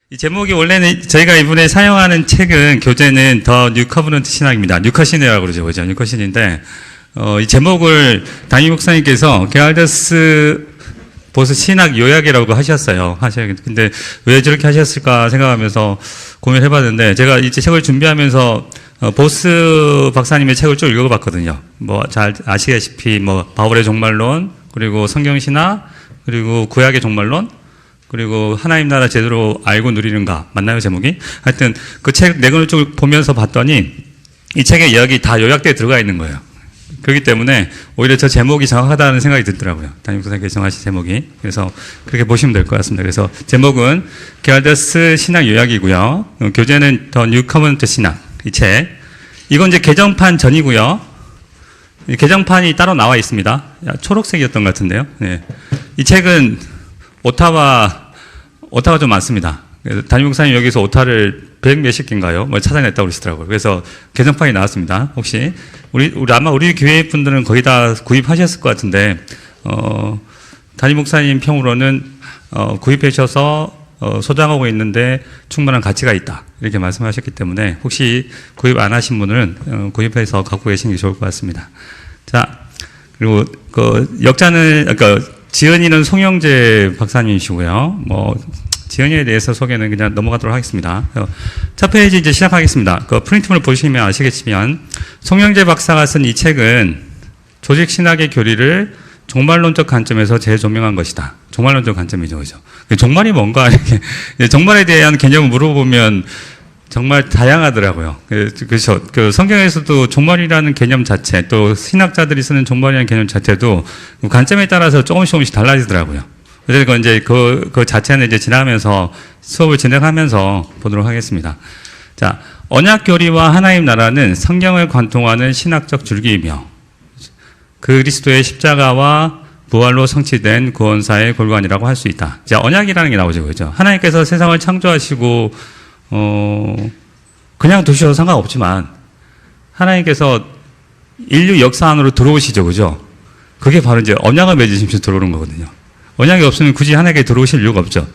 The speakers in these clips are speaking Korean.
이 제목이 원래는 저희가 이번에 사용하는 책은 교재는 더 뉴 커버넌트 신학입니다. 뉴커신이라고 그러죠. 그죠? 뉴커신인데, 이 제목을 담임 목사님께서 게알더스 보스 신학 요약이라고 하셨어요. 근데 왜 저렇게 하셨을까 생각하면서 고민을 해봤는데, 제가 이 책을 준비하면서 보스 박사님의 책을 쭉 읽어봤거든요. 뭐 잘 아시다시피 뭐 바울의 종말론, 그리고 성경신학, 그리고 구약의 종말론, 그리고 하나님 나라 제대로 알고 누리는가 맞나요 제목이? 하여튼 그 책 내용을 쭉 보면서 봤더니 이 책의 이야기 다 요약되어 들어가 있는 거예요. 그렇기 때문에 오히려 저 제목이 정확하다는 생각이 들더라고요. 담임 목사님께서 정하신 제목이. 그래서 그렇게 보시면 될 것 같습니다. 그래서 제목은 게알더스 신학 요약이고요. 교재는 더 뉴 커버넌트 신학 이 책. 이건 이제 개정판 전이고요. 개정판이 따로 나와 있습니다. 초록색이었던 것 같은데요. 네. 이 책은 오타가 좀 많습니다. 그래서 담임 목사님 여기서 오타를 100 몇십 개인가요? 뭐 찾아냈다고 그러시더라고요. 그래서 개정판이 나왔습니다. 혹시 아마 우리 교회 분들은 거의 다 구입하셨을 것 같은데 담임 목사님 평으로는 구입하셔서 소장하고 있는데 충분한 가치가 있다 이렇게 말씀하셨기 때문에 혹시 구입 안 하신 분은 구입해서 갖고 계시는 게 좋을 것 같습니다. 자, 그리고 그 역자는 지은이는 송영재 박사님이시고요. 지은이에 대해서 소개는 그냥 넘어가도록 하겠습니다. 첫 페이지 이제 시작하겠습니다. 그 프린트물 보시면 아시겠지만, 송영재 박사가 쓴 이 책은 조직 신학의 교리를 종말론적 관점에서 재조명한 것이다. 종말론적 관점이죠, 그죠? 종말이 뭔가, 이렇게, 종말에 대한 개념을 물어보면 정말 다양하더라고요. 그렇죠. 그 성경에서도 종말이라는 개념 자체, 또 신학자들이 쓰는 종말이라는 개념 자체도 관점에 따라서 조금씩 달라지더라고요. 그래서 이제 그 자체는 이제 지나가면서 수업을 진행하면서 보도록 하겠습니다. 자, 언약 교리와 하나님 나라는 성경을 관통하는 신학적 줄기이며 그리스도의 십자가와 부활로 성취된 구원사의 골관이라고 할 수 있다. 자, 언약이라는 게 나오죠, 그죠? 하나님께서 세상을 창조하시고 그냥 두셔도 상관없지만 하나님께서 인류 역사 안으로 들어오시죠, 그죠? 그게 바로 이제 언약을 맺으시면서 들어오는 거거든요. 언약이 없으면 굳이 하나님께 들어오실 이유가 없죠.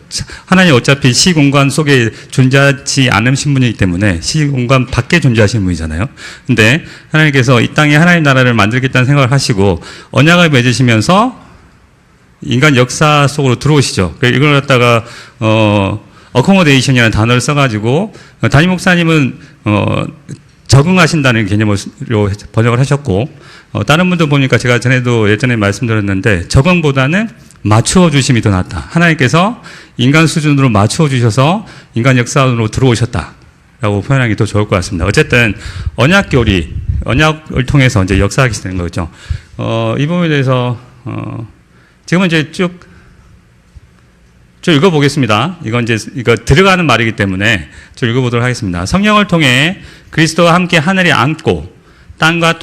하나님 어차피 시공간 속에 존재하지 않으신 분이기 때문에 시공간 밖에 존재하시는 분이잖아요. 근데 하나님께서 이 땅에 하나님 나라를 만들겠다는 생각을 하시고 언약을 맺으시면서 인간 역사 속으로 들어오시죠. 이걸 갖다가 어코모데이션이라는 단어를 써가지고 담임 목사님은 적응하신다는 개념으로 번역을 하셨고 다른 분들 보니까 제가 예전에 말씀드렸는데 적응보다는 맞추어 주심이 더 낫다. 하나님께서 인간 수준으로 맞추어 주셔서 인간 역사로 들어오셨다라고 표현하기 더 좋을 것 같습니다. 어쨌든 언약 교리, 언약을 통해서 이제 역사하게 되는 거죠. 이 부분에 대해서 지금은 이제 쭉 읽어보겠습니다. 이거 들어가는 말이기 때문에 쭉 읽어보도록 하겠습니다. 성령을 통해 그리스도와 함께 하늘에 앉고 땅과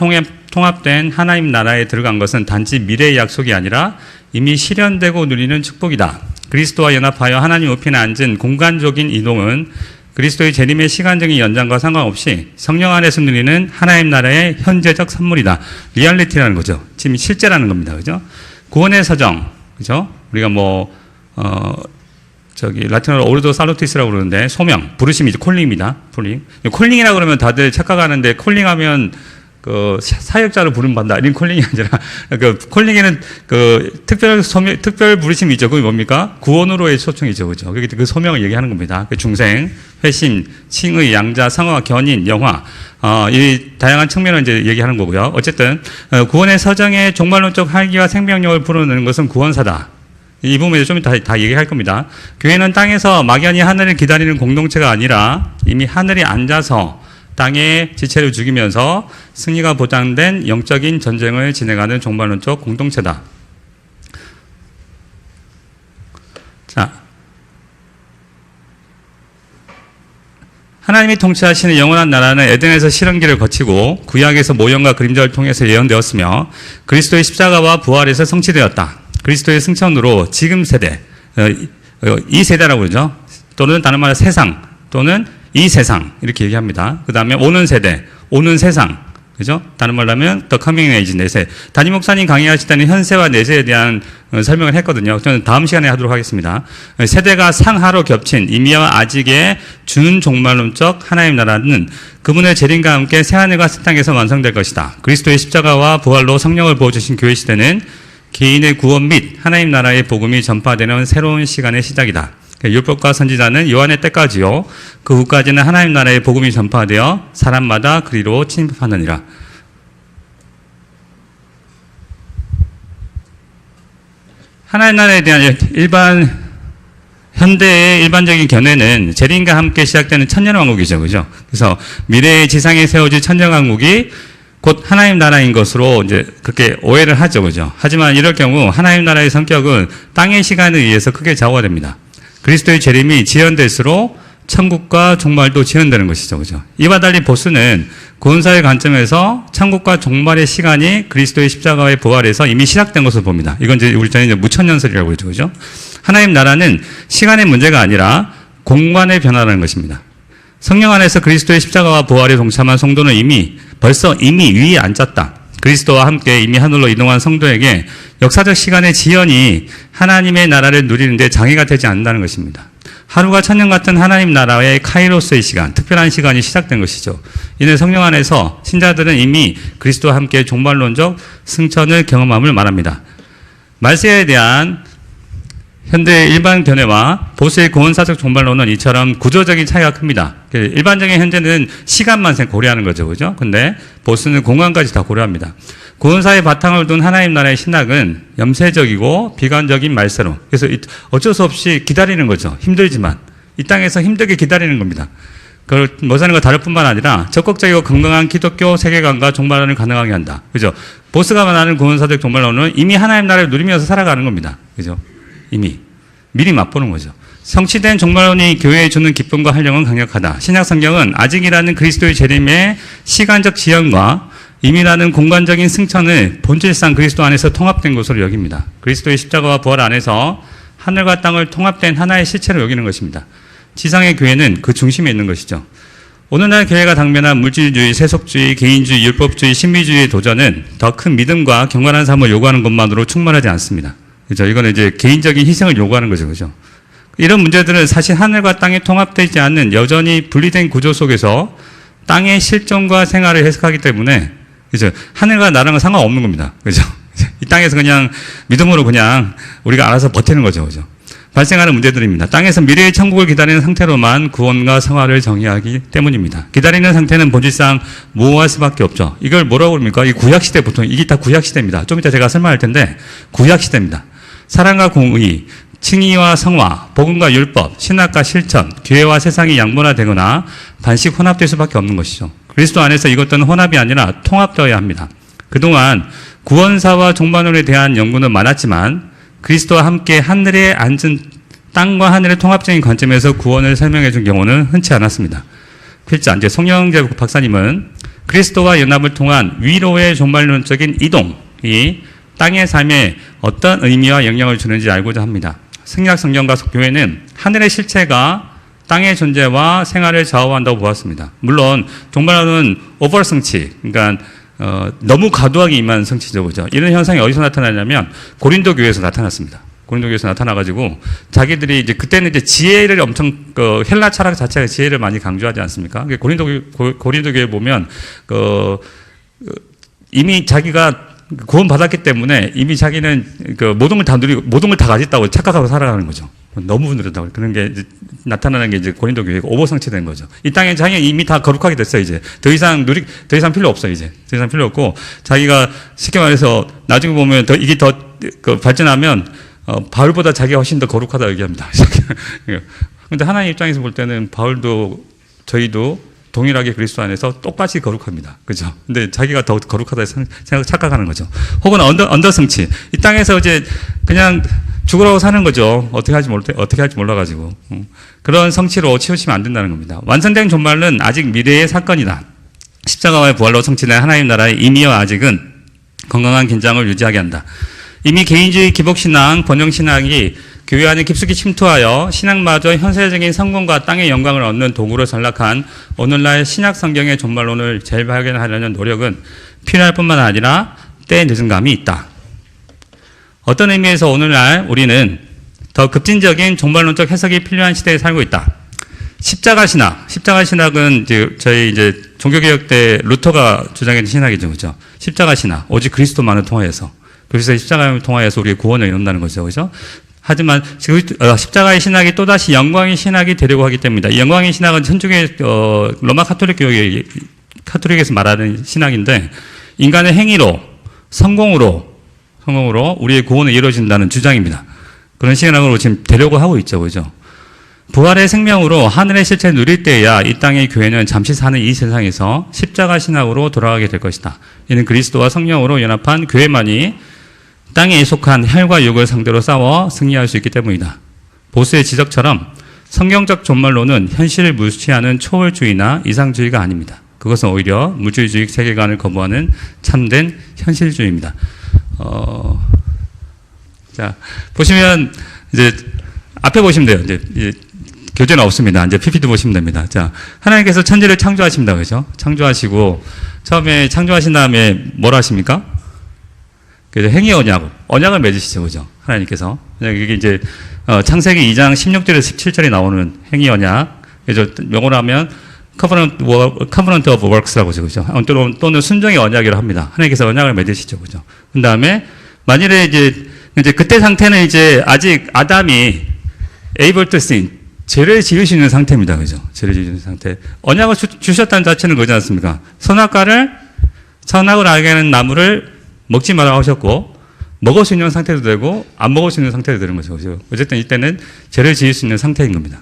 통합된 하나님 나라에 들어간 것은 단지 미래의 약속이 아니라 이미 실현되고 누리는 축복이다. 그리스도와 연합하여 하나님 우편에 앉은 공간적인 이동은 그리스도의 재림의 시간적인 연장과 상관없이 성령 안에서 누리는 하나님 나라의 현재적 선물이다. 리얼리티라는 거죠. 지금 실제라는 겁니다. 그죠? 구원의 서정. 그죠? 우리가 라틴어로 오르도 살루티스라고 그러는데, 소명, 부르심이죠. 콜링입니다. 콜링이라고 그러면 다들 착각하는데, 콜링하면, 사역자로 부름받는다. 이런 콜링이 아니라, 콜링에는 특별 부르심이죠. 그게 뭡니까? 구원으로의 초청이죠. 그죠? 그 소명을 얘기하는 겁니다. 중생, 회심, 칭의, 양자, 성화, 견인, 영화, 이 다양한 측면을 이제 얘기하는 거고요. 어쨌든, 구원의 서정에 종말론적 활기와 생명력을 불어넣는 것은 구원사다. 이 부분에 좀 다 얘기할 겁니다. 교회는 땅에서 막연히 하늘을 기다리는 공동체가 아니라 이미 하늘에 앉아서 땅의 지체를 죽이면서 승리가 보장된 영적인 전쟁을 진행하는 종말론적 공동체다. 자, 하나님이 통치하시는 영원한 나라는 에덴에서 실현기를 거치고 구약에서 모형과 그림자를 통해서 예언되었으며 그리스도의 십자가와 부활에서 성취되었다. 그리스도의 승천으로 지금 세대, 이 세대라고 그러죠. 또는 다른 말로 세상, 또는 이 세상, 이렇게 얘기합니다. 그 다음에 오는 세대, 오는 세상, 그죠? 다른 말로 하면 The Coming Age, 내세. 담임 목사님 강의하실 때는 현세와 내세에 대한 설명을 했거든요. 저는 다음 시간에 하도록 하겠습니다. 세대가 상하로 겹친 이미와 아직의 준종말론적 하나님 나라는 그분의 재림과 함께 새하늘과 새 땅에서 완성될 것이다. 그리스도의 십자가와 부활로 성령을 부어주신 교회 시대는 개인의 구원 및 하나님 나라의 복음이 전파되는 새로운 시간의 시작이다. 율법과 선지자는 요한의 때까지요. 그 후까지는 하나님 나라의 복음이 전파되어 사람마다 그리로 침입하느니라. 하나님 나라에 대한 현대의 일반적인 견해는 재림과 함께 시작되는 천년왕국이죠. 그죠? 그래서 미래의 지상에 세워질 천년왕국이 곧 하나님 나라인 것으로 이제 그렇게 오해를 하죠. 그죠? 하지만 이럴 경우 하나님 나라의 성격은 땅의 시간에 의해서 크게 좌우가 됩니다. 그리스도의 재림이 지연될수록 천국과 종말도 지연되는 것이죠. 그죠? 이와 달리 보스는 구원사의 관점에서 천국과 종말의 시간이 그리스도의 십자가의 부활에서 이미 시작된 것으로 봅니다. 이건 이제 우리 전에 무천년설이라고 그러죠. 그죠? 하나님 나라는 시간의 문제가 아니라 공간의 변화라는 것입니다. 성령 안에서 그리스도의 십자가와 부활에 동참한 성도는 이미 위에 앉았다. 그리스도와 함께 이미 하늘로 이동한 성도에게 역사적 시간의 지연이 하나님의 나라를 누리는데 장애가 되지 않는다는 것입니다. 하루가 천년 같은 하나님 나라의 카이로스의 시간, 특별한 시간이 시작된 것이죠. 이는 성령 안에서 신자들은 이미 그리스도와 함께 종말론적 승천을 경험함을 말합니다. 말세에 대한 현대의 일반 견해와 보수의 구원사적 종말론은 이처럼 구조적인 차이가 큽니다. 일반적인 현재는 시간만 고려하는 거죠. 그죠? 근데 보수는 공간까지 다 고려합니다. 구원사의 바탕을 둔 하나님 나라의 신학은 염세적이고 비관적인 말세로. 그래서 어쩔 수 없이 기다리는 거죠. 힘들지만. 이 땅에서 힘들게 기다리는 겁니다. 그걸 뭐 사는 거 다를 뿐만 아니라 적극적이고 건강한 기독교 세계관과 종말론을 가능하게 한다. 그죠? 보수가 말하는 구원사적 종말론은 이미 하나님 나라를 누리면서 살아가는 겁니다. 그죠? 이미 미리 맛보는 거죠. 성취된 종말론이 교회에 주는 기쁨과 활력은 강력하다. 신약 성경은 아직이라는 그리스도의 재림의 시간적 지연과 이미라는 공간적인 승천을 본질상 그리스도 안에서 통합된 것으로 여깁니다. 그리스도의 십자가와 부활 안에서 하늘과 땅을 통합된 하나의 실체로 여기는 것입니다. 지상의 교회는 그 중심에 있는 것이죠. 오늘날 교회가 당면한 물질주의, 세속주의, 개인주의, 율법주의, 신비주의의 도전은 더 큰 믿음과 경건한 삶을 요구하는 것만으로 충분하지 않습니다. 그죠? 이거는 이제 개인적인 희생을 요구하는 거죠. 그죠? 이런 문제들은 사실 하늘과 땅이 통합되지 않는 여전히 분리된 구조 속에서 땅의 실존과 생활을 해석하기 때문에, 그죠? 하늘과 나랑은 상관없는 겁니다. 그죠? 이 땅에서 그냥 믿음으로 그냥 우리가 알아서 버티는 거죠. 그죠? 발생하는 문제들입니다. 땅에서 미래의 천국을 기다리는 상태로만 구원과 생활을 정의하기 때문입니다. 기다리는 상태는 본질상 모호할 수밖에 없죠. 이걸 뭐라고 그럽니까? 이 구약시대 보통, 이게 다 구약시대입니다. 좀 이따 제가 설명할 텐데, 구약시대입니다. 사랑과 공의, 칭의와 성화, 복음과 율법, 신학과 실천, 교회와 세상이 양분화되거나 반씩 혼합될 수밖에 없는 것이죠. 그리스도 안에서 이것들은 혼합이 아니라 통합되어야 합니다. 그동안 구원사와 종말론에 대한 연구는 많았지만 그리스도와 함께 하늘에 앉은 땅과 하늘의 통합적인 관점에서 구원을 설명해 준 경우는 흔치 않았습니다. 필자, 이제 송영재 박사님은 그리스도와 연합을 통한 위로의 종말론적인 이동이 땅의 삶에 어떤 의미와 영향을 주는지 알고자 합니다. 신약 성경과 교회는 하늘의 실체가 땅의 존재와 생활을 좌우한다고 보았습니다. 물론 종말론은 오버 성취, 그러니까 너무 과도하게 임한 성취죠, 그죠? 이런 현상이 어디서 나타나냐면 고린도 교회에서 나타났습니다. 고린도 교회에서 나타나가지고 자기들이 이제 그때는 이제 지혜를 엄청 헬라 철학 자체가 지혜를 많이 강조하지 않습니까? 고린도 교회 보면 이미 자기가 구원 받았기 때문에 이미 자기는 모든 걸 다 누리고 모든 걸 다 가졌다고 착각하고 살아가는 거죠. 너무 누렸다고. 그런 게 이제 나타나는 게 이제 고린도 교회가 오버성취된 거죠. 이 땅에 자기가 이미 다 거룩하게 됐어요, 이제. 더 이상 필요 없어요, 이제. 더 이상 필요 없고, 자기가 쉽게 말해서 나중에 보면 이게 더 발전하면, 바울보다 자기가 훨씬 더 거룩하다 얘기합니다. 근데 하나님 입장에서 볼 때는 바울도 저희도 동일하게 그리스도 안에서 똑같이 거룩합니다. 그죠? 근데 자기가 더 거룩하다 착각하는 거죠. 혹은 언더성취. 이 땅에서 이제 그냥 죽으라고 사는 거죠. 어떻게 할지 몰라가지고. 그런 성취로 치우치면 안 된다는 겁니다. 완성된 종말은 아직 미래의 사건이다. 십자가와의 부활로 성취된 하나님 나라의 임의와 아직은 건강한 긴장을 유지하게 한다. 이미 개인주의 기복신앙, 번영신학이 교회 안에 깊숙이 침투하여 신앙마저 현세적인 성공과 땅의 영광을 얻는 도구로 전락한 오늘날 신약 성경의 종말론을 재발견하려는 노력은 필요할 뿐만 아니라 때 늦은 감이 있다. 어떤 의미에서 오늘날 우리는 더 급진적인 종말론적 해석이 필요한 시대에 살고 있다. 십자가 신학은 저희 종교개혁 때 루터가 주장했던 신학이죠, 그죠? 십자가 신학, 오직 그리스도만을 통하여서, 그래서 십자가를 통하여서 우리의 구원을 이룬다는 거죠, 그죠? 하지만 십자가의 신학이 또다시 영광의 신학이 되려고 하기 때문이다. 이 영광의 신학은 천주교 로마 카톨릭에서 말하는 신학인데, 인간의 행위로 성공으로 우리의 구원을 이루어진다는 주장입니다. 그런 신학으로 지금 되려고 하고 있죠, 그죠? 부활의 생명으로 하늘의 실체를 누릴 때에야 이 땅의 교회는 잠시 사는 이 세상에서 십자가 신학으로 돌아가게 될 것이다. 이는 그리스도와 성령으로 연합한 교회만이 땅에 속한 혈과 육을 상대로 싸워 승리할 수 있기 때문이다. 보스의 지적처럼 성경적 종말론은 현실을 무시하는 초월주의나 이상주의가 아닙니다. 그것은 오히려 물질주의 세계관을 거부하는 참된 현실주의입니다. 자, 보시면 앞에 보시면 돼요. 교재는 없습니다. PPT 보시면 됩니다. 자, 하나님께서 천지를 창조하십니다. 그죠? 창조하시고, 처음에 창조하신 다음에 뭘 하십니까? 그래서 행위 언약을 맺으시죠. 그죠? 하나님께서. 이게 창세기 2장 16절에서 17절에 나오는 행위 언약. 그래서 영어로 하면 covenant of works라고 하죠. 그죠? 또는 순종의 언약이라고 합니다. 하나님께서 언약을 맺으시죠. 그죠? 그 다음에, 만일에 이제 그때 상태는 아직 아담이 able to sin, 죄를 지을 수 있는 상태입니다. 그죠? 죄를 지을 수 있는 상태. 언약을 주셨다는 자체는 그러지 않습니까? 선악을 알게 하는 나무를 먹지 말라고 하셨고, 먹을 수 있는 상태도 되고, 안 먹을 수 있는 상태도 되는 거죠. 그죠? 어쨌든 이때는 죄를 지을 수 있는 상태인 겁니다.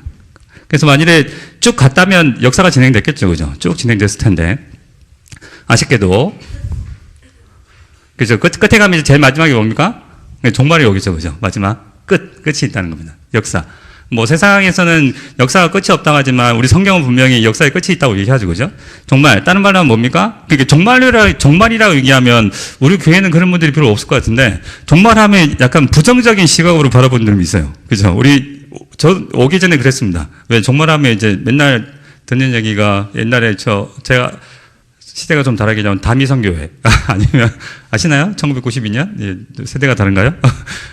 그래서 만일에 쭉 갔다면 역사가 진행됐겠죠. 그죠? 쭉 진행됐을 텐데. 아쉽게도. 그죠? 끝에 가면 제일 마지막이 뭡니까? 종말이 오겠죠. 그죠? 마지막. 끝이 있다는 겁니다. 역사. 세상에서는 역사가 끝이 없다고 하지만 우리 성경은 분명히 역사의 끝이 있다고 얘기하죠. 그죠? 종말. 다른 말로 하면 뭡니까? 그게 종말이라고 얘기하면 우리 교회는 그런 분들이 별로 없을 것 같은데 종말하면 약간 부정적인 시각으로 바라보는 분들이 있어요. 그죠? 저 오기 전에 그랬습니다. 왜 종말하면 맨날 듣는 얘기가 옛날에 제가 시대가 좀 다르게 하면 다미성교회 아니면 아시나요? 1992년 세대가 다른가요?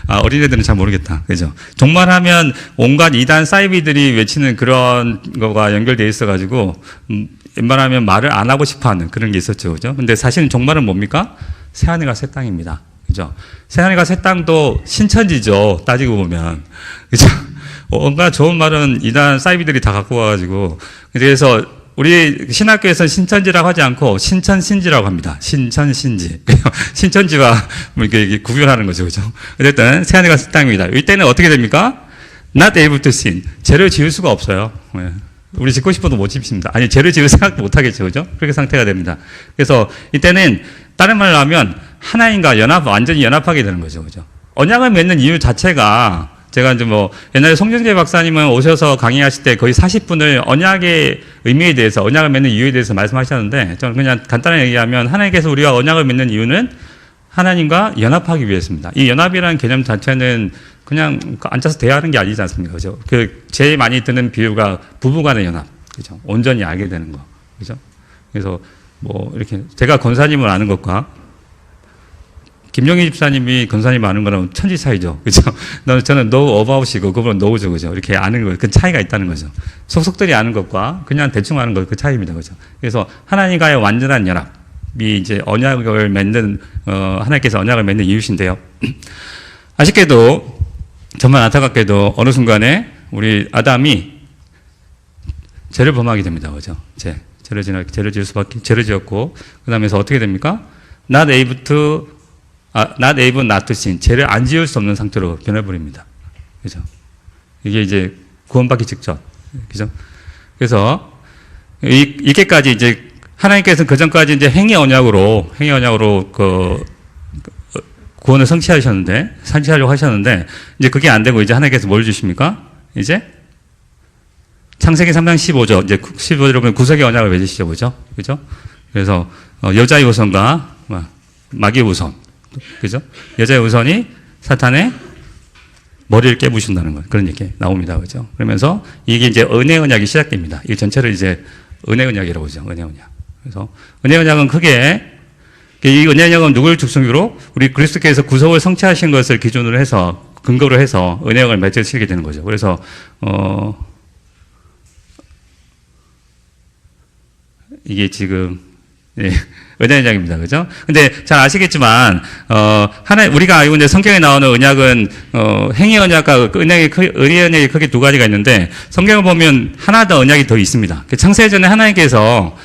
어린애들은 잘 모르겠다. 그죠? 종말하면 온갖 이단 사이비들이 외치는 그런 거가 연결되어 있어가지고 웬만하면 말을 안 하고 싶어하는 그런 게 있었죠. 그죠? 근데 사실은 종말은 뭡니까? 새하늘과 새 땅입니다. 그죠? 새하늘과 새 땅도 신천지죠. 따지고 보면. 그죠? 온갖 좋은 말은 이단 사이비들이 다 갖고 와가지고 그래서 우리 신학교에서는 신천지라고 하지 않고 신천신지라고 합니다. 신천신지. 신천지와 이렇게 구별하는 거죠. 그죠? 어쨌든, 새하늘과 새 땅입니다. 이때는 어떻게 됩니까? Not able to sin. 죄를 지을 수가 없어요. 우리 짓고 싶어도 못 짓습니다. 아니, 죄를 지을 생각도 못 하겠죠. 그죠? 그렇게 상태가 됩니다. 그래서 이때는, 다른 말로 하면, 하나님과 완전히 연합하게 되는 거죠. 그죠? 언약을 맺는 이유 자체가, 제가 옛날에 송정재 박사님은 오셔서 강의하실 때 거의 40분을 언약의 의미에 대해서, 언약을 맺는 이유에 대해서 말씀하셨는데, 저는 그냥 간단하게 얘기하면, 하나님께서 우리가 언약을 맺는 이유는 하나님과 연합하기 위해서입니다. 이 연합이라는 개념 자체는 그냥 앉아서 대화하는 게 아니지 않습니까? 그죠? 제일 많이 드는 비유가 부부 간의 연합. 그죠? 온전히 알게 되는 거. 그죠? 그래서 이렇게, 제가 권사님을 아는 것과, 김영희 집사님이 권사님 아는 거랑 천지 차이죠. 그죠? 저는 no about이고 그분은 no죠. 그죠? 이렇게 아는 거, 그 차이가 있다는 거죠. 속속들이 아는 것과 그냥 대충 아는 것, 그 차이입니다. 그죠? 그래서 하나님과의 완전한 연합이 언약을 맺는, 하나님께서 언약을 맺는 이유신데요. 아쉽게도, 정말 안타깝게도 어느 순간에 우리 아담이 죄를 범하게 됩니다. 그죠? 죄를 지었고, 그 다음에서 어떻게 됩니까? not able not to sin. 죄를 안 지을 수 없는 상태로 변해버립니다. 그죠? 이게 구원받기 직전. 그죠? 그래서, 이렇게까지 하나님께서 그 전까지 행위 언약으로 구원을 성취하려고 하셨는데, 이제 그게 안 되고 하나님께서 뭘 주십니까? 창세기 3장 15절, 15절에 보면 구속의 언약을 맺으시죠. 그죠? 그죠? 그래서, 여자의 우선과 마귀의 우선. 그죠? 여자의 우선이 사탄의 머리를 깨부신다는 것, 그런 얘기 나옵니다. 그죠? 그러면서 이게 이제 은혜 언약이 시작됩니다. 이 전체를 이제 은혜 언약이라고 하죠. 은혜 언약. 그래서 은혜 언약은 크게 이 은혜 언약은 누구를 중심으로 우리 그리스도께서 구속을 성취하신 것을 기준으로 해서 근거로 해서 은혜 언약을 맺어지게 되는 거죠. 그래서 이게 지금 예, 은혜 언약입니다. 그죠? 근데 잘 아시겠지만, 우리가 알고 있는 성경에 나오는 언약은, 행위 언약과 은혜 언약이 크게 두 가지가 있는데, 성경을 보면 하나 더 언약이 더 있습니다. 창세전에 하나님께서,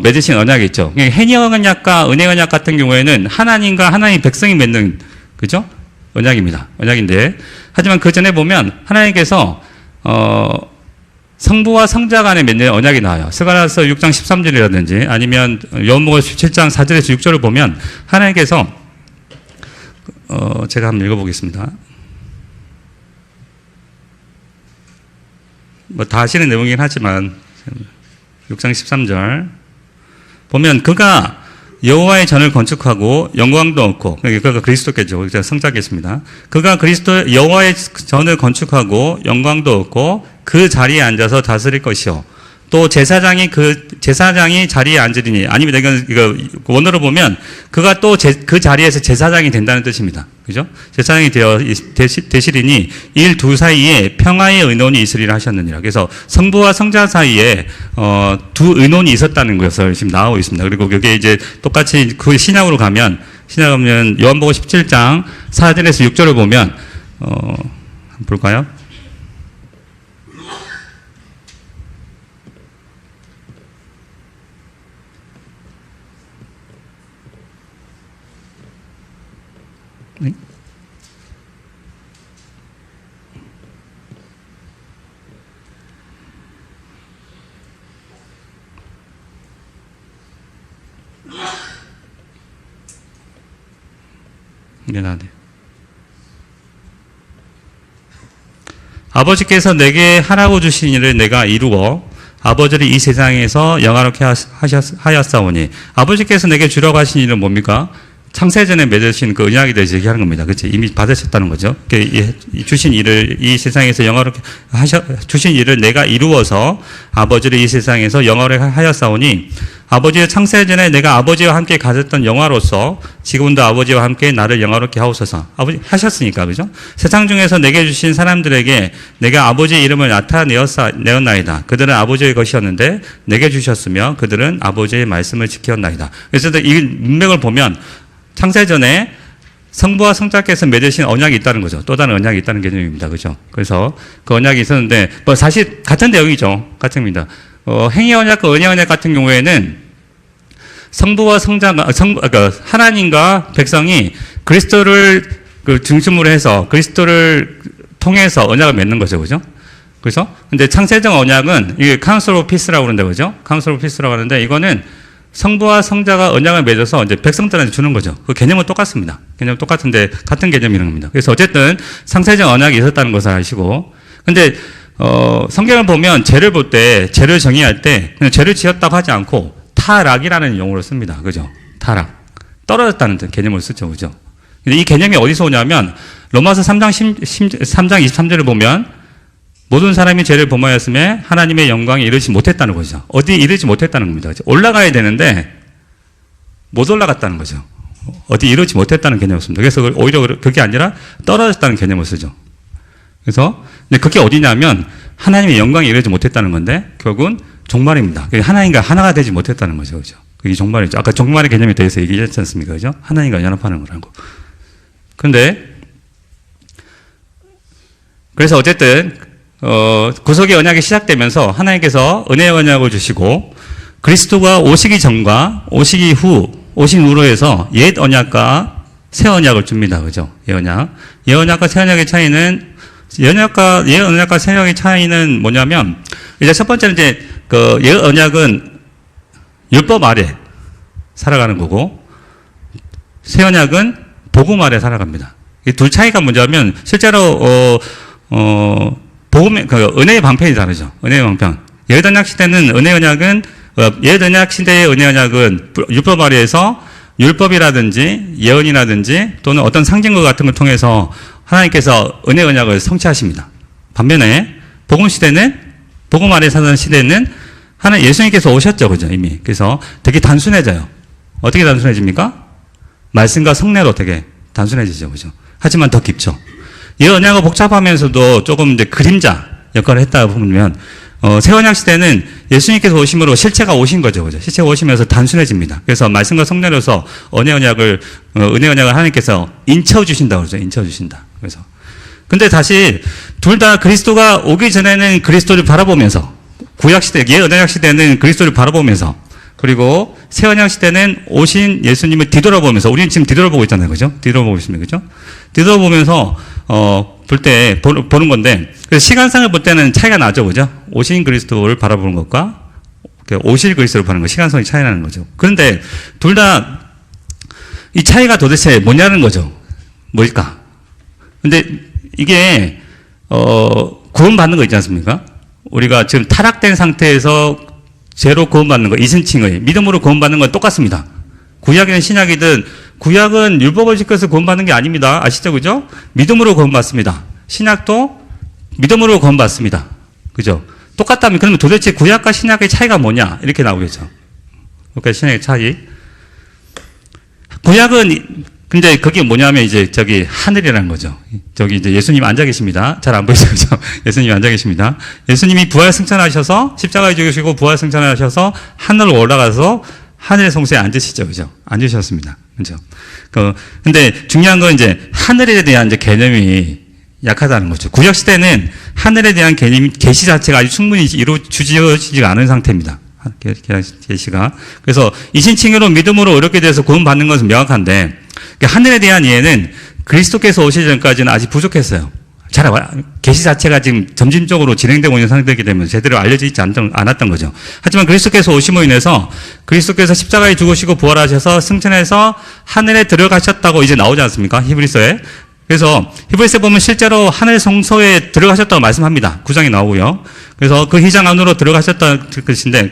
맺으신 언약이 있죠. 행위 언약과 은혜 언약 같은 경우에는 하나님과 하나님 백성이 맺는, 그죠? 언약입니다. 언약인데, 하지만 그 전에 보면 하나님께서, 성부와 성자 간에 맺는 언약이 나와요. 스가랴서 6장 13절이라든지 아니면 요한복음 17장 4절에서 6절을 보면 하나님께서 제가 한번 읽어보겠습니다. 뭐 다 아시는 내용이긴 하지만 6장 13절 보면 그가 여호와의 전을 건축하고 영광도 얻고 그가 그리스도께죠. 성자겠습니다. 그가 그리스도 여호와의 전을 건축하고 영광도 얻고 그 자리에 앉아서 다스릴 것이요. 또 제사장이 자리에 앉으리니 아닙니다. 이거 원어로 보면 그가 또 그 자리에서 제사장이 된다는 뜻입니다. 그죠? 제사장이 되시리니 일 두 사이에 평화의 의논이 있으리라 하셨느니라. 그래서 성부와 성자 사이에 두 의논이 있었다는 것을 지금 나오고 있습니다. 그리고 그게 이제 똑같이 그 신약으로 가면 요한복음 17장 4절에서 6절을 보면 한번 볼까요? 네. 미안하네. 아버지께서 내게 하라고 주신 일을 내가 이루어 아버지를 이 세상에서 영화롭게 하였사오니 아버지께서 내게 주라고 하신 일은 뭡니까? 창세전에 맺으신 그 언약에 대해서 얘기하는 겁니다. 그렇지? 이미 받으셨다는 거죠. 주신 일을 이 세상에서 영화롭게 주신 일을 내가 이루어서 아버지를 이 세상에서 영화롭게 하였사오니 아버지의 창세전에 내가 아버지와 함께 가졌던 영화로서 지금도 아버지와 함께 나를 영화롭게 하옵소서. 아버지 하셨으니까, 그죠? 세상 중에서 내게 주신 사람들에게 내가 아버지의 이름을 나타내었나이다. 그들은 아버지의 것이었는데 내게 주셨으며 그들은 아버지의 말씀을 지켰나이다. 그래서 이 문맥을 보면 창세전에 성부와 성자께서 맺으신 언약이 있다는 거죠. 또 다른 언약이 있다는 개념입니다. 그죠? 그래서 그 언약이 있었는데, 뭐 사실 같은 내용이죠. 같습니다. 행위 언약과 은혜 언약 같은 경우에는 성부와 성자가, 하나님과 백성이 그리스도를 중심으로 해서 그리스도를 통해서 언약을 맺는 거죠. 그죠? 그래서, 근데 창세전 언약은 이게 카운슬 오브 피스라고 그러는데, 그죠? 카운슬 오브 피스라고 하는데, 이거는 성부와 성자가 언약을 맺어서 이제 백성들한테 주는 거죠. 그 개념은 똑같습니다. 개념은 똑같은데 같은 개념이라는 겁니다. 그래서 어쨌든 상세적 언약이 있었다는 것을 아시고, 근데 성경을 보면 죄를 볼 때, 죄를 정의할 때 그냥 죄를 지었다고 하지 않고 타락이라는 용어를 씁니다. 그죠? 타락. 떨어졌다는 개념을 쓰죠. 그죠? 근데 이 개념이 어디서 오냐면 로마서 3장 23절을 보면 모든 사람이 죄를 범하였음에 하나님의 영광에 이르지 못했다는 거죠. 어디 이르지 못했다는 겁니다. 올라가야 되는데 못 올라갔다는 거죠. 어디 이르지 못했다는 개념을 씁니다. 그래서 오히려 그게 아니라 떨어졌다는 개념을 쓰죠. 그래서 그게 어디냐면 하나님의 영광에 이르지 못했다는 건데 결국은 종말입니다. 하나님과 하나가 되지 못했다는 거죠. 그죠? 그게 종말이죠. 아까 종말의 개념에 대해서 얘기했지 않습니까? 그죠? 하나님과 연합하는 거라고. 근데 그래서 어쨌든 구속의 언약이 시작되면서 하나님께서 은혜의 언약을 주시고 그리스도가 오시기 전과 오시기 후, 오신 후로 해서 옛 언약과 새 언약을 줍니다. 그죠? 옛 언약. 옛 언약과 새 언약의 차이는, 옛 언약과 새 언약의 차이는 뭐냐면, 이제 첫 번째는 이제, 옛 언약은 율법 아래 살아가는 거고, 새 언약은 복음 아래 살아갑니다. 이 둘 차이가 뭐냐면, 실제로, 은혜의 방편이 다르죠. 은혜의 방편. 옛 언약 시대는 옛 언약 시대의 은혜 언약은 율법 아래에서 율법이라든지 예언이라든지 또는 어떤 상징과 같은 걸 통해서 하나님께서 은혜 언약을 성취하십니다. 반면에 복음 시대는 복음 아래 사는 시대는 예수님께서 오셨죠, 그죠? 이미. 그래서 되게 단순해져요. 어떻게 단순해집니까? 말씀과 성례로 되게 단순해지죠, 그죠? 하지만 더 깊죠. 이 언약은 복잡하면서도 조금 이제 그림자 역할을 했다고 보면, 새 언약 시대는 예수님께서 오심으로 실체가 오신 거죠, 그죠? 실체가 오시면서 단순해집니다. 그래서 말씀과 성례로서 은혜 언약을 하나님께서 인쳐주신다고 그러죠. 인쳐주신다. 그래서. 근데 다시 둘 다 그리스도가 오기 전에는 그리스도를 바라보면서, 구약 시대, 언약 시대는 그리스도를 바라보면서, 그리고 새 언약 시대는 오신 예수님을 뒤돌아보면서, 우리는 지금 뒤돌아보고 있잖아요, 그죠? 뒤돌아보고 있습니다, 그죠? 뒤돌아보면서 보는 건데, 그래서 시간상을 볼 때는 차이가 나죠, 그죠? 오신 그리스도를 바라보는 것과 오실 그리스도를 바라보는 것, 시간성이 차이 나는 거죠. 그런데 둘 다 이 차이가 도대체 뭐냐는 거죠. 뭘까? 근데 이게 구원받는 거 있지 않습니까? 우리가 지금 타락된 상태에서 죄로 구원받는 거, 이순칭의 믿음으로 구원받는 건 똑같습니다. 구약이든 신약이든, 구약은 율법을 지켜서 구원받는 게 아닙니다. 아시죠? 그죠? 믿음으로 구원받습니다. 신약도 믿음으로 구원받습니다. 그죠? 똑같다면, 그러면 도대체 구약과 신약의 차이가 뭐냐? 이렇게 나오겠죠. 그러니까 신약의 차이. 구약은, 근데 그게 뭐냐면 이제 저기 하늘이라는 거죠. 저기 이제 예수님 앉아 계십니다. 잘 안 보이죠? 그죠? 예수님이 앉아 계십니다. 예수님이 부활 승천하셔서 십자가에 죽으시고 부활 승천하셔서 하늘로 올라가서 하늘의 성소에 앉으시죠. 그죠? 앉으셨습니다. 그죠? 근데 중요한 건 이제 하늘에 대한 이제 개념이 약하다는 거죠. 구약 시대는 하늘에 대한 개념, 계시 자체가 아주 충분히 이루어지지가 않은 상태입니다. 계시가. 그래서 이신칭의로 믿음으로 어렵게 돼서 구원받는 것은 명확한데, 하늘에 대한 이해는 그리스도께서 오시기 전까지는 아직 부족했어요. 계시 자체가 지금 점진적으로 진행되고 있는 상태이기 때문에 제대로 알려지지 않았던 거죠. 하지만 그리스도께서 오심으로 인해서 그리스도께서 십자가에 죽으시고 부활하셔서 승천해서 하늘에 들어가셨다고 이제 나오지 않습니까? 히브리서에. 그래서 히브리서에 보면 실제로 하늘 성소에 들어가셨다고 말씀합니다. 9장에 나오고요. 그래서 그 휘장 안으로 들어가셨다는 뜻인데,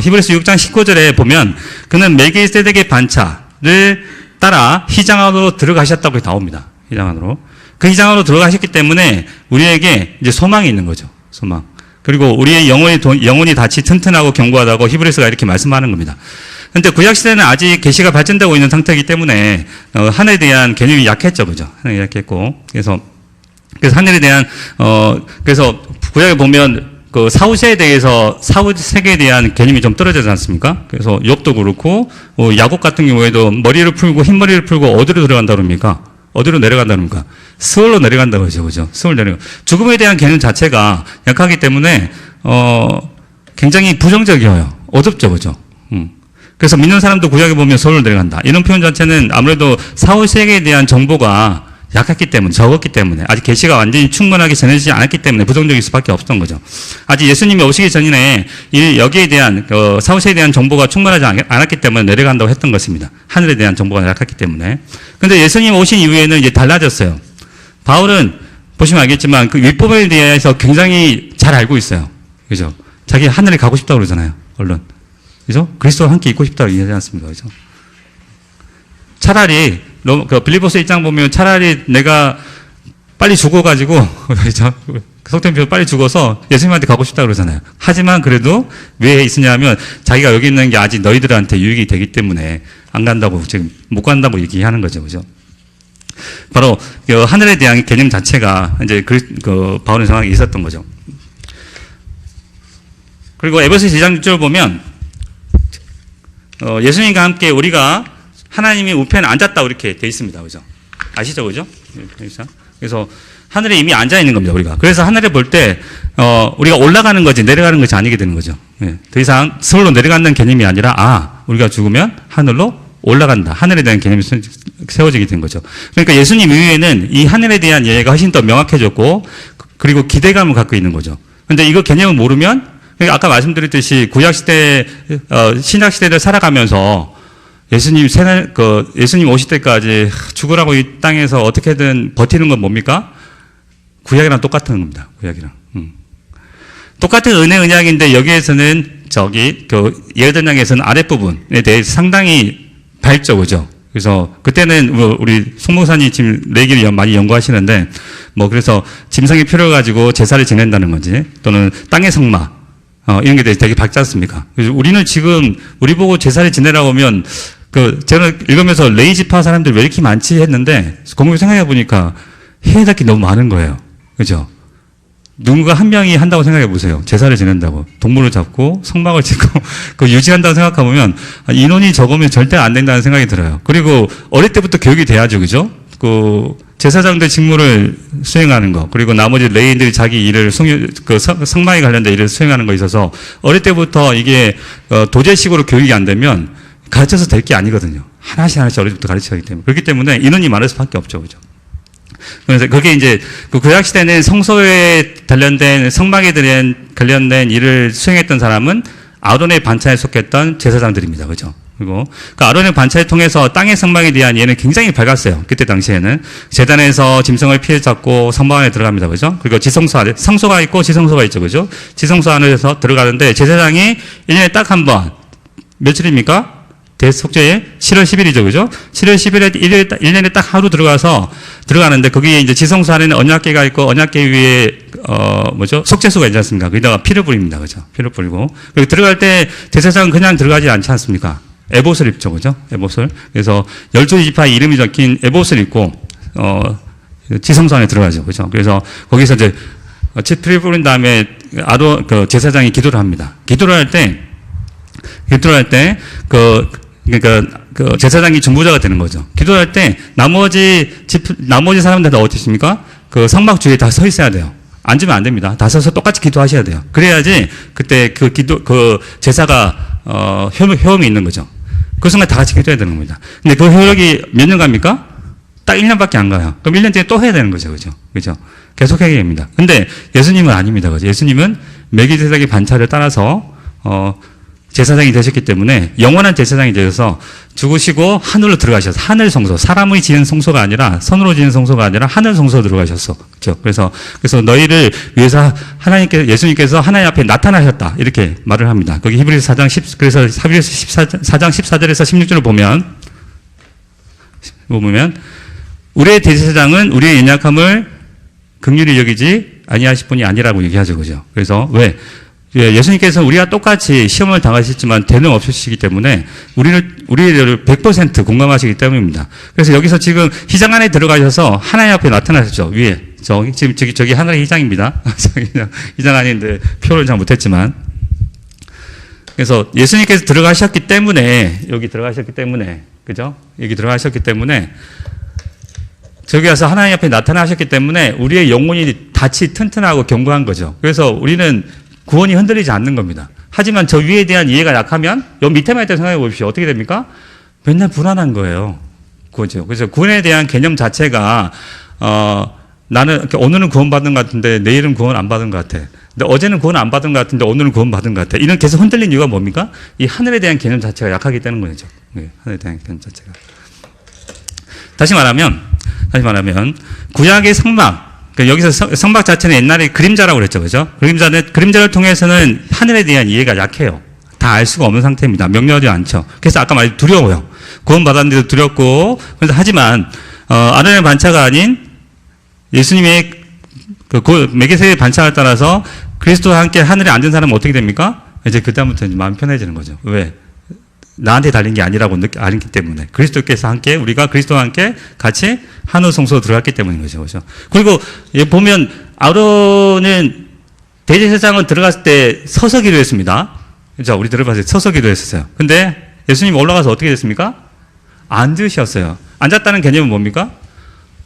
히브리서 6장 19절에 보면 그는 멜기세덱의 반차를 따라 휘장 안으로 들어가셨다고 나옵니다. 휘장 안으로. 그 휘장 안으로 들어가셨기 때문에 우리에게 이제 소망이 있는 거죠. 소망. 그리고 우리의 영혼이 다치 튼튼하고 견고하다고 히브리서가 이렇게 말씀하는 겁니다. 근데 구약 시대는 아직 계시가 발전되고 있는 상태이기 때문에 하늘에 대한 개념이 약했죠, 그죠? 하늘이 약했고, 그래서 하늘에 대한 그래서 구약에 보면 그 사후 세계에 대한 개념이 좀 떨어지지 않습니까? 그래서 욥도 그렇고 야곱 같은 경우에도 머리를 풀고 흰머리를 풀고 어디로 들어간다 그럽니까? 어디로 내려간다 그럽니까? 스월로 내려간다고 하죠, 그죠? 스월 내려가. 죽음에 대한 개념 자체가 약하기 때문에 굉장히 부정적이어요. 어둡죠, 그죠? 그래서 믿는 사람도 구약에 보면 서울로 내려간다. 이런 표현 자체는 아무래도 사후 세계에 대한 정보가 약했기 때문에, 적었기 때문에, 아직 계시가 완전히 충분하게 전해지지 않았기 때문에 부정적일 수밖에 없었던 거죠. 아직 예수님이 오시기 전에 여기에 대한 사후 세계에 대한 정보가 충분하지 않았기 때문에 내려간다고 했던 것입니다. 하늘에 대한 정보가 약했기 때문에. 근데 예수님 오신 이후에는 이제 달라졌어요. 바울은 보시면 알겠지만 그 율법에 대해서 굉장히 잘 알고 있어요. 그죠? 자기 하늘에 가고 싶다고 그러잖아요. 얼른. 그죠? 그리스도와 함께 있고 싶다고 얘기하지 않습니까? 그죠? 차라리, 빌립보서 1장 보면 차라리 내가 빨리 죽어가지고, 그죠? 석태표서 빨리 죽어서 예수님한테 가고 싶다고 그러잖아요. 하지만 그래도 왜 있으냐 하면 자기가 여기 있는 게 아직 너희들한테 유익이 되기 때문에 안 간다고, 지금 못 간다고 얘기하는 거죠. 그죠? 바로, 하늘에 대한 개념 자체가 이제 바울의 상황이 있었던 거죠. 그리고 에베소서 2장 6절 보면, 예수님과 함께 우리가 하나님이 우편에 앉았다고 이렇게 돼 있습니다. 그죠? 아시죠? 그죠? 그래서 하늘에 이미 앉아 있는 겁니다. 우리가. 그래서 하늘에 볼 때, 우리가 올라가는 거지 내려가는 것이 아니게 되는 거죠. 예. 더 이상 서울로 내려간다는 개념이 아니라, 우리가 죽으면 하늘로 올라간다. 하늘에 대한 개념이 세워지게 된 거죠. 그러니까 예수님 이후에는 이 하늘에 대한 이해가 훨씬 더 명확해졌고, 그리고 기대감을 갖고 있는 거죠. 근데 이거 개념을 모르면, 아까 말씀드렸듯이 구약시대, 신약시대를 살아가면서 예수님 오실 때까지 죽으라고 이 땅에서 어떻게든 버티는 건 뭡니까? 구약이랑 똑같은 겁니다. 구약이랑. 똑같은 은혜 언약인데 여기에서는 예언 언약에서는 아랫부분에 대해 상당히 밝죠, 그죠? 그래서 그때는 뭐 우리 송목사님 지금 레기를 많이 연구하시는데 뭐 그래서 짐승의 피를 가지고 제사를 지낸다는 건지 또는 땅의 성막 이런 게 되게 밝지 않습니까? 그래서 우리는 지금 우리 보고 제사를 지내라고 하면 제가 읽으면서 레이지파 사람들 왜 이렇게 많지 했는데 공부 생각해 보니까 해야 될 게 너무 많은 거예요. 그죠? 누군가 한 명이 한다고 생각해 보세요. 제사를 지낸다고. 동물을 잡고 성막을 짓고 그 유지한다고 생각해보면 인원이 적으면 절대 안 된다는 생각이 들어요. 그리고 어릴 때부터 교육이 돼야죠. 그죠? 제사장들 직무를 수행하는 거, 그리고 나머지 레인들이 자기 일을 성막에 관련된 일을 수행하는 거 있어서 어릴 때부터 이게 도제식으로 교육이 안 되면 가르쳐서 될 게 아니거든요. 하나씩 어릴 때부터 가르쳐야 하기 때문에. 그렇기 때문에 인원이 많을 수밖에 없죠. 그죠? 그래서 그게 이제 구약시대는 성소에 관련된 성막에 관련된 일을 수행했던 사람은 아론의 반차에 속했던 제사장들입니다. 그죠? 그리고 그 아론의 반차를 통해서 땅의 성막에 대한 이해는 굉장히 밝았어요. 그때 당시에는. 재단에서 짐승을 피해 잡고 성막 안에 들어갑니다. 그죠? 그리고 지성소 안에, 성소가 있고 지성소가 있죠. 그죠? 지성소 안에서 들어가는데 제사장이 1년에 딱 한 번, 며칠입니까? 대속죄에 7월 10일이죠. 그죠? 7월 10일에 1년에 딱 하루 들어가는데 거기에 이제 지성소 안에는 언약궤가 있고 언약궤 위에, 속죄소가 있지 않습니까? 거기다가 피를 뿌립니다. 그죠? 피를 뿌리고. 그리고 들어갈 때 제사장은 그냥 들어가지 않지 않습니까? 에봇을 입죠. 그죠? 에봇을. 그래서 12지파의 이름이 적힌 에봇을 입고, 지성소 안에 들어가죠. 그죠? 그래서 거기서 이제 피를 뿌린 다음에 제사장이 기도를 합니다. 기도를 할 때, 제사장이 중보자가 되는 거죠. 기도할 때, 나머지 사람들은 어디 있습니까? 성막 주위에 다 서 있어야 돼요. 앉으면 안 됩니다. 다 서서 똑같이 기도하셔야 돼요. 그래야지, 그때 제사가, 효험이 있는 거죠. 그 순간 다 같이 기도해야 되는 겁니다. 근데 그 효력이 몇 년 갑니까? 딱 1년밖에 안 가요. 그럼 1년 뒤에 또 해야 되는 거죠. 그죠? 계속 해야 됩니다. 근데 예수님은 아닙니다. 그죠? 예수님은 멜기세덱의 반차를 따라서, 제사장이 되셨기 때문에 영원한 제사장이 되셔서 죽으시고 하늘로 들어가셔서 하늘 성소, 사람의 지은 성소가 아니라 선으로 지은 성소가 아니라 하늘 성소로 들어가셨어. 그렇죠? 그래서 너희를 위해서 예수님께서 하나님 앞에 나타나셨다. 이렇게 말을 합니다. 거기 히브리서 4장 4장 14절에서 16절을 보면 우리의 대제사장은 우리의 연약함을 긍휼히 여기지 아니하실 분이 아니라고 얘기하죠. 그죠? 그래서 왜? 예수님께서 우리와 똑같이 시험을 당하셨지만 대능 없으시기 때문에 우리를 100% 공감하시기 때문입니다. 그래서 여기서 지금 휘장 안에 들어가셔서 하나님 앞에 나타나셨죠. 위에. 저기 하늘의 휘장입니다. 휘장 아닌데 표를 잘 못했지만. 그래서 예수님께서 들어가셨기 때문에, 그죠? 여기 들어가셨기 때문에, 저기 와서 하나님 앞에 나타나셨기 때문에 우리의 영혼이 닻이 튼튼하고 견고한 거죠. 그래서 우리는 구원이 흔들리지 않는 겁니다. 하지만 저 위에 대한 이해가 약하면 요 밑에만 있다 생각해 보십시오. 어떻게 됩니까? 맨날 불안한 거예요. 그죠? 그래서 구원에 대한 개념 자체가 나는 오늘은 구원받은 것 같은데 내일은 구원 안 받은 것 같아. 근데 어제는 구원 안 받은 것 같은데 오늘은 구원 받은 것 같아. 이런 계속 흔들린 이유가 뭡니까? 이 하늘에 대한 개념 자체가 약하기 때문인 거죠. 네, 하늘에 대한 개념 자체가. 다시 말하면 구약의 성막, 여기서 성막 자체는 옛날에 그림자라고 그랬죠. 그죠? 그림자를 통해서는 하늘에 대한 이해가 약해요. 다 알 수가 없는 상태입니다. 명료하지 않죠. 그래서 아까 말했 두려워요. 구원받았는데도 두렵고, 그래서 하지만, 아론의 반차가 아닌 예수님의 멜기세덱의 반차를 따라서 그리스도와 함께 하늘에 앉은 사람은 어떻게 됩니까? 이제 그다음부터 마음 편해지는 거죠. 왜? 나한테 달린 게 아니라고 알기 때문에. 우리가 그리스도와 함께 같이 하늘 성소로 들어갔기 때문인 거죠. 그죠? 그리고 보면 아론은 대제사장은 들어갔을 때 서서 기도했습니다. 그죠? 우리 들어봤을 때 서서 기도했었어요. 근데 예수님 올라가서 어떻게 됐습니까? 앉으셨어요. 앉았다는 개념은 뭡니까?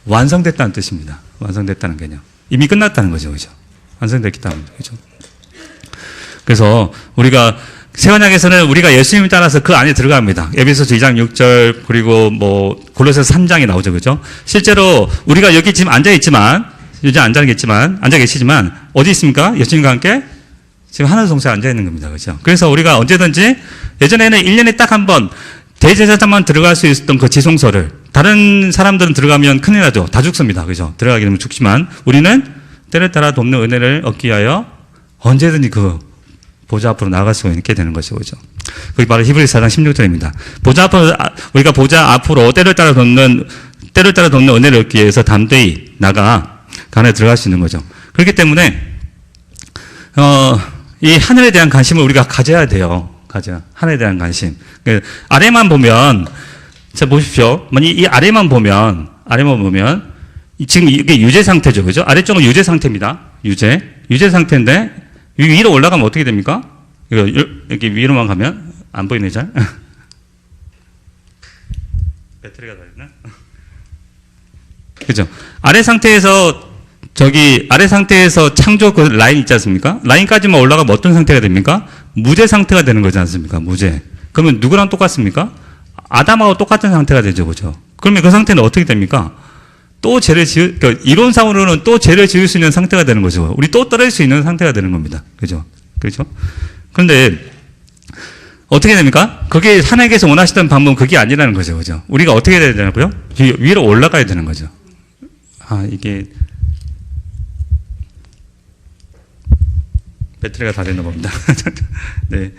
완성됐다는 뜻입니다. 완성됐다는 개념. 이미 끝났다는 거죠. 그죠? 완성됐기 때문에. 그죠? 그래서 우리가 새언약에서는 우리가 예수님을 따라서 그 안에 들어갑니다. 에베소서 2장 6절 그리고 골로새서 3장에 나오죠. 그죠? 실제로 우리가 여기 지금 앉아 계시지만 어디 있습니까? 예수님과 함께 지금 하늘 성소에 앉아 있는 겁니다. 그죠? 그래서 우리가 언제든지 예전에는 1년에 딱 한 번 대제사장만 들어갈 수 있었던 그 지성소를 다른 사람들은 들어가면 큰일 나죠. 다 죽습니다. 그죠? 들어가게 되면 죽지만 우리는 때를 따라 돕는 은혜를 얻기 위하여 언제든지 그 보좌 앞으로 나아갈 수가 있게 되는 것이죠. 그죠? 그게 바로 히브리서 4장 16절입니다. 우리가 보좌 앞으로 때를 따라 돋는 은혜를 얻기 위해서 담대히 나가 그 안에 들어갈 수 있는 거죠. 그렇기 때문에 이 하늘에 대한 관심을 우리가 가져야 돼요. 하늘에 대한 관심. 아래만 보면, 자, 보십시오. 만약 이 아래만 보면, 지금 이게 유죄 상태죠. 그죠? 아래쪽은 유죄 상태입니다. 유죄 상태인데, 위로 올라가면 어떻게 됩니까? 이렇게 위로만 가면, 안 보이네, 잘. 배터리가 다르나? 그죠? 아래 상태에서 창조 그 라인 있지 않습니까? 라인까지만 올라가면 어떤 상태가 됩니까? 무죄 상태가 되는 거지 않습니까? 무죄. 그러면 누구랑 똑같습니까? 아담하고 똑같은 상태가 되죠. 그죠? 그러면 그 상태는 어떻게 됩니까? 또 그러니까 이론상으로는 또 죄를 지을 수 있는 상태가 되는 거죠. 우리 또 떨어질 수 있는 상태가 되는 겁니다. 그죠? 그렇죠? 그런데 어떻게 됩니까? 그게 하나님께서 원하시던 방법은 그게 아니라는 거죠. 그죠? 우리가 어떻게 해야 되냐고요? 위로 올라가야 되는 거죠. 이게 배터리가 다 됐나 봅니다. 네.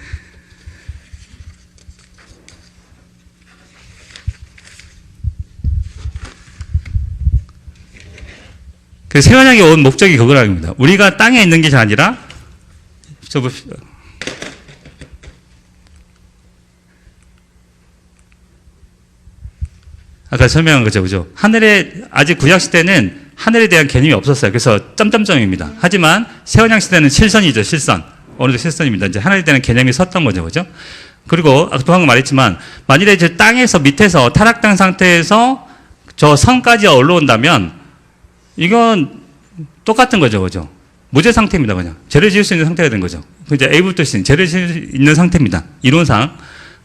그 새 언약에 온 목적이 그거라는 겁니다. 우리가 땅에 있는 게 아니라, 저 봅시다. 아까 설명한 거죠, 그죠? 아직 구약시대는 하늘에 대한 개념이 없었어요. 그래서 점점점입니다. 하지만 새 언약 시대는 실선이죠, 실선. 어느 정도 실선입니다. 이제 하늘에 대한 개념이 섰던 거죠, 그죠? 그리고, 아까 방금 말했지만, 만일에 저 땅에서 밑에서 타락된 상태에서 저 선까지 올라온다면, 이건 똑같은 거죠, 그죠? 무죄 상태입니다, 그냥. 죄를 지을 수 있는 상태가 된 거죠. 이제 able to sin, 죄를 지을 수 있는 상태입니다. 이론상.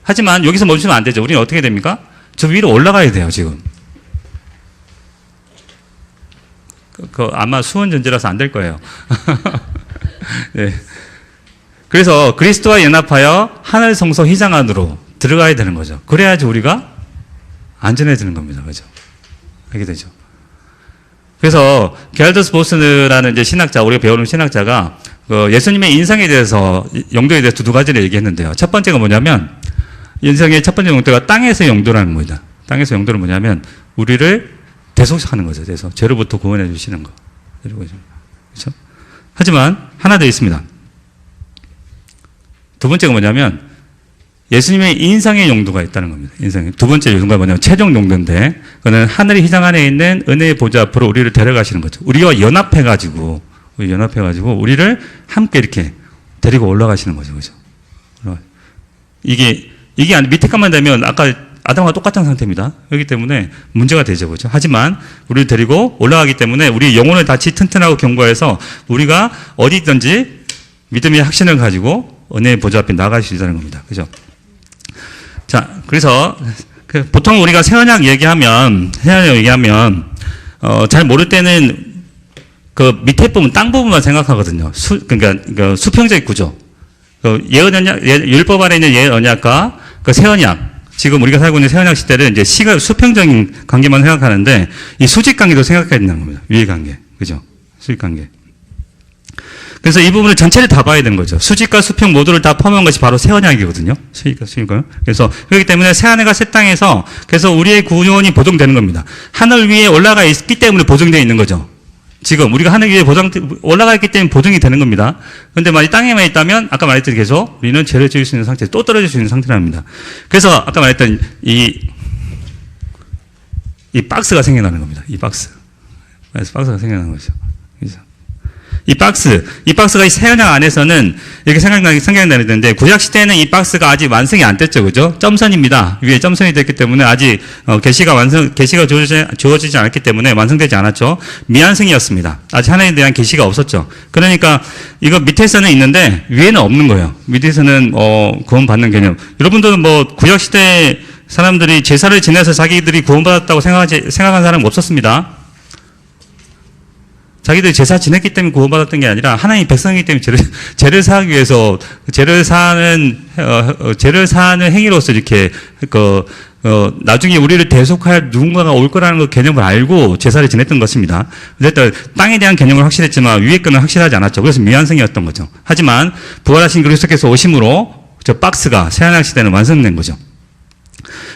하지만 여기서 멈추면 안 되죠. 우리는 어떻게 됩니까? 저 위로 올라가야 돼요, 지금. 아마 수원 전제라서 안 될 거예요. 네. 그래서 그리스도와 연합하여 하늘 성소 휘장 안으로 들어가야 되는 거죠. 그래야지 우리가 안전해지는 겁니다. 그죠? 알게 되죠. 그래서 게알더스 보스라는 이제 신학자, 우리가 배우는 신학자가 예수님의 인성에 대해서, 용도에 대해서 두 가지를 얘기했는데요. 첫 번째가 뭐냐면, 인성의 첫 번째 용도가 땅에서의 용도라는 겁니다. 땅에서 용도는 뭐냐면, 우리를 대속하는 거죠. 그래서 죄로부터 구원해 주시는 거. 그렇죠? 하지만 하나 더 있습니다. 두 번째가 뭐냐면, 예수님의 인성의 용도가 있다는 겁니다. 인성의. 두 번째 용도가 뭐냐면 최종 용도인데, 그거는 하늘의 휘장 안에 있는 은혜의 보좌 앞으로 우리를 데려가시는 거죠. 우리와 연합해가지고, 우리를 함께 이렇게 데리고 올라가시는 거죠. 그죠? 이게 밑에 것만 되면 아까 아담과 똑같은 상태입니다. 그렇기 때문에 문제가 되죠. 그죠? 하지만 우리를 데리고 올라가기 때문에 우리 영혼을 다시 튼튼하고 견고해서 우리가 어디든지 믿음의 확신을 가지고 은혜의 보좌 앞에 나갈 수 있다는 겁니다. 그죠? 자, 그래서 보통 우리가 새 언약 얘기하면 잘 모를 때는 그 밑에 부분, 땅 부분만 생각하거든요. 그러니까 수평적 구조. 율법 안에 있는 옛 언약과 그 새 언약. 지금 우리가 살고 있는 새 언약 시대를 이제 수평적인 관계만 생각하는데 이 수직 관계도 생각해야 된다는 겁니다. 위의 관계. 그죠? 수직 관계. 그래서 이 부분을 전체를 다 봐야 되는 거죠. 수직과 수평 모두를 다 포함한 것이 바로 새 언약이거든요. 수직과 수평. 그래서 그렇기 때문에 새 하늘과 새 땅에서 그래서 우리의 구원이 보증되는 겁니다. 하늘 위에 올라가 있기 때문에 보증되어 있는 거죠. 지금 우리가 하늘 위에 올라가 있기 때문에 보증이 되는 겁니다. 그런데 만약 땅에만 있다면 아까 말했듯이 계속 우리는 죄를 지을 수 있는 상태, 또 떨어질 수 있는 상태랍니다. 그래서 아까 말했던 이 박스가 생겨나는 겁니다. 이 박스. 그래서 박스가 생겨나는 거죠. 그래서 이 박스가 이 새 언약 안에서는 이렇게 생각나는데 구약 시대에는 이 박스가 아직 완성이 안 됐죠, 그죠? 점선입니다. 위에 점선이 됐기 때문에 아직 계시가 주어지지 않았기 때문에 완성되지 않았죠. 미완성이었습니다. 아직 하나님에 대한 계시가 없었죠. 그러니까 이거 밑에서는 있는데 위에는 없는 거예요. 밑에서는 구원받는 개념. 여러분들은 뭐 구약 시대 사람들이 제사를 지내서 자기들이 구원받았다고 생각한 사람은 없었습니다. 자기들이 제사 지냈기 때문에 구원받았던 게 아니라 하나님 백성이기 때문에 죄를 사하기 위해서 죄를 사하는 행위로서 이렇게 나중에 우리를 대속할 누군가가 올 거라는 그 개념을 알고 제사를 지냈던 것입니다. 어쨌든 땅에 대한 개념은 확실했지만 위에 거는 확실하지 않았죠. 그래서 미완성이었던 거죠. 하지만 부활하신 그리스도께서 오심으로 저 박스가 새한약 시대는 완성된 거죠.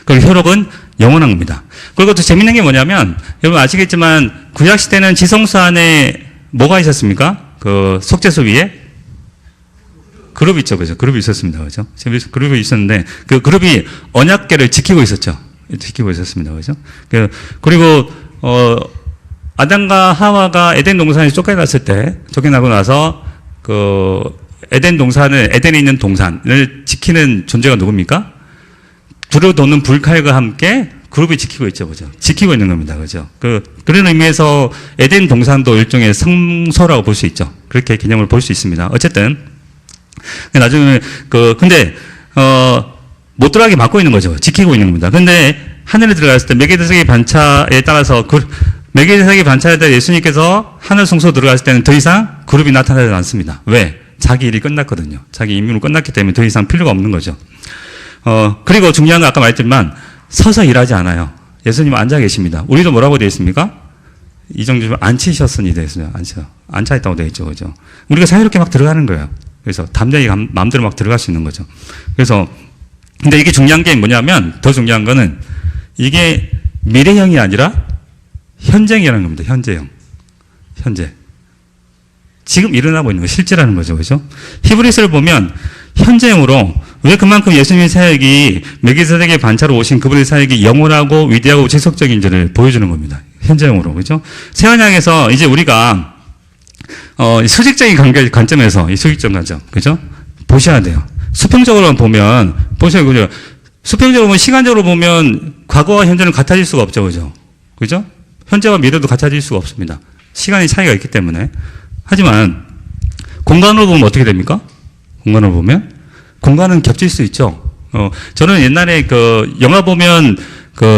그리고 혈옥은 영원한 겁니다. 그리고 또 재밌는 게 뭐냐면, 여러분 아시겠지만, 구약 시대는 지성소 안에 뭐가 있었습니까? 그 속죄소 위에? 그룹이 있죠. 그죠? 그룹이 있었습니다. 그죠? 그룹이 있었는데, 그 그룹이 언약궤를 지키고 있었죠. 지키고 있었습니다. 그죠? 그리고, 아담과 하와가 에덴 동산에서 쫓겨났을 때, 쫓겨나고 나서, 에덴 동산을, 에덴에 있는 동산을 지키는 존재가 누굽니까? 두루 도는 불칼과 함께 그룹이 지키고 있죠. 그죠? 지키고 있는 겁니다. 그죠? 그런 의미에서 에덴 동산도 일종의 성소라고 볼 수 있죠. 그렇게 개념을 볼 수 있습니다. 어쨌든, 나중에, 근데, 못 들어가게 막고 있는 거죠. 지키고 있는 겁니다. 근데, 하늘에 들어갔을 때 멜기세덱의 반차에 따라서, 멜기세덱의 반차에 따라 예수님께서 하늘 성소 들어갔을 때는 더 이상 그룹이 나타나지 않습니다. 왜? 자기 일이 끝났거든요. 자기 임무는 끝났기 때문에 더 이상 필요가 없는 거죠. 그리고 중요한 건 아까 말했지만, 서서 일하지 않아요. 예수님은 앉아 계십니다. 우리도 뭐라고 되어 있습니까? 이 정도 앉히셨으니 되어 있어요. 앉아 있다고 되어 있죠. 그죠? 우리가 자유롭게 막 들어가는 거예요. 그래서 담대히 마음대로 막 들어갈 수 있는 거죠. 그래서, 근데 이게 중요한 게 뭐냐면, 더 중요한 거는, 이게 미래형이 아니라 현재형이라는 겁니다. 현재형. 현재. 지금 일어나고 있는 거, 실제라는 거죠. 그죠? 히브리서를 보면, 현재형으로, 왜 그만큼 예수님의 사역이 멜기세덱의 반차로 오신 그분의 사역이 영원하고 위대하고 지속적인지를 보여주는 겁니다. 현재형으로. 그죠? 새언약에서 이제 우리가, 수직적인 관점에서, 이 수직적 관점. 그죠? 보셔야 돼요. 수평적으로 보면, 보셔야, 그죠? 수평적으로 보면, 시간적으로 보면, 과거와 현재는 같아질 수가 없죠. 그죠? 그죠? 현재와 미래도 같아질 수가 없습니다. 시간의 차이가 있기 때문에. 하지만, 공간으로 보면 어떻게 됩니까? 공간으로 보면? 공간은 겹칠 수 있죠. 저는 옛날에 영화 보면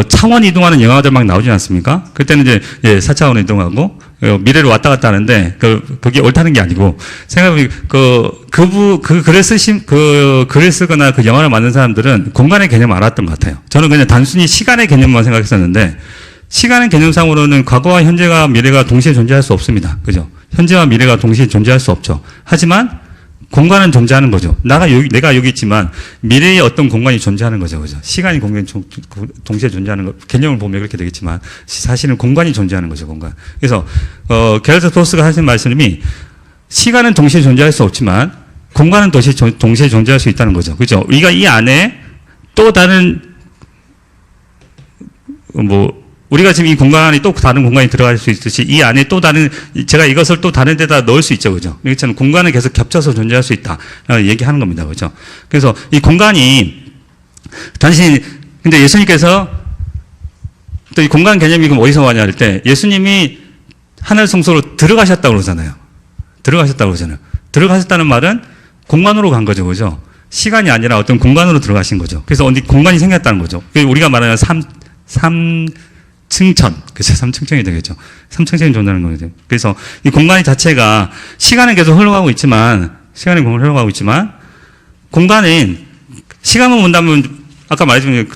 차원 이동하는 영화들 막 나오지 않습니까? 그때는 이제, 4차원으로 이동하고, 미래로 왔다 갔다 하는데, 그게 옳다는 게 아니고, 생각해보면, 글을 쓰거나 그 영화를 만든 사람들은 공간의 개념을 알았던 것 같아요. 저는 그냥 단순히 시간의 개념만 생각했었는데, 시간의 개념상으로는 과거와 현재가 미래가 동시에 존재할 수 없습니다. 그죠? 현재와 미래가 동시에 존재할 수 없죠. 하지만, 공간은 존재하는 거죠. 내가 여기 있지만 미래의 어떤 공간이 존재하는 거죠. 그죠? 시간이 공간이 동시에 존재하는 거, 개념을 보면 그렇게 되겠지만 사실은 공간이 존재하는 거죠. 공간. 그래서, 게르트 토스가 하신 말씀이 시간은 동시에 존재할 수 없지만 공간은 동시에 존재할 수 있다는 거죠. 그죠? 우리가 이 안에 또 다른, 우리가 지금 이 공간이 또 다른 공간이 들어갈 수 있듯이 이 안에 또 다른, 제가 이것을 또 다른 데다 넣을 수 있죠. 그죠? 그렇잖아요. 공간은 계속 겹쳐서 존재할 수 있다. 얘기하는 겁니다. 그죠? 그래서 이 공간이 근데 예수님께서 또 이 공간 개념이 그럼 어디서 왔냐 할 때 예수님이 하늘 성소로 들어가셨다고 그러잖아요. 들어가셨다는 말은 공간으로 간 거죠. 그죠? 시간이 아니라 어떤 공간으로 들어가신 거죠. 그래서 어디 공간이 생겼다는 거죠. 우리가 말하는 삼층천. 그래서 삼층천이 되겠죠. 삼층천이 존재하는 거죠. 그래서 이 공간이 자체가 시간은 계속 흘러가고 있지만, 공간은, 시간만 본다면, 아까 말했지만,